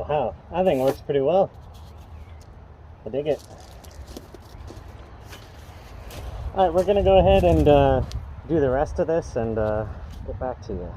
Wow, that thing works pretty well. I dig it. Alright, we're gonna go ahead and do the rest of this and get back to you.